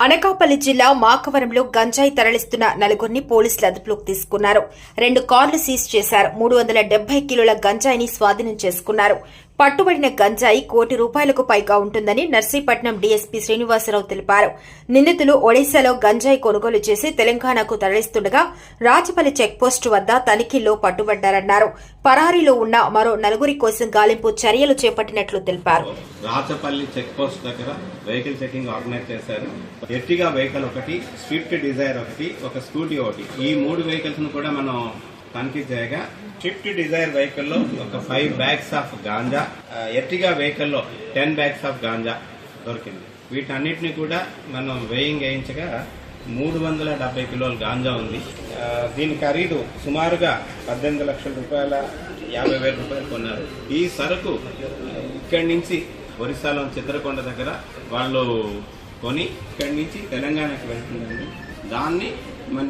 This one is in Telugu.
అనకాపల్లి జిల్లా మాకవరంలో గంజాయి తరలిస్తున్న నలుగురిని పోలీసులు అదుపులోకి తీసుకున్నారు. 2 కార్లు సీజ్ చేశారు. 370 కిలోల గంజాయిని స్వాధీనం చేసుకున్నారు. పట్టుబడిన గంజాయి ₹1 కోటి పైగా ఉంటుందని నర్సీపట్నం డీఎస్పీ శ్రీనివాసరావు తెలిపారు. నిందితులు ఒడిశాలో గంజాయి కొనుగోలు చేసి తెలంగాణకు తరలిస్తుండగా రాజపల్లి చెక్పోస్టు వద్ద తనిఖీల్లో పట్టుబడ్డారన్నారు. పరారీలో ఉన్న మరో 4 కోసం గాలింపు చర్యలు చేపట్టినట్లు తెలిపారు. రాజపల్లి చెక్పోస్ట్ దగ్గర వెహికల్ చెకింగ్ ఆర్గనైజ్ చేశారు. ఎర్టిగా వెహికల్ ఒకటి, స్విఫ్ట్ డిజైర్ ఒకటి, ఒక స్కూటీ ఒకటి, ఈ 3 వెహికల్స్ ను కూడా మనం తనిఖీ చేయగా స్విఫ్ట్ డిజైర్ వెహికల్లో ఒక 5 బ్యాగ్స్ ఆఫ్ గాంజా, ఎర్టిగా వెహికల్లో 10 బ్యాగ్స్ ఆఫ్ గాంజా దొరికింది. వీటన్నిటిని కూడా మనం వేయింగ్ వేయించగా 370 కిలోల గాంజా ఉంది. దీని ఖరీదు సుమారుగా 18 లక్షల రూపాయల 50,000 రూపాయలు కొన్నారు. ఈ సరుకు ఇక్కడి నుంచి ఒరిస్సాలో చిత్రకొండ దగ్గర వాళ్ళు కొని ఇక్కడి నుంచి తెలంగాణకి వెళ్తుందండి. దాన్ని మన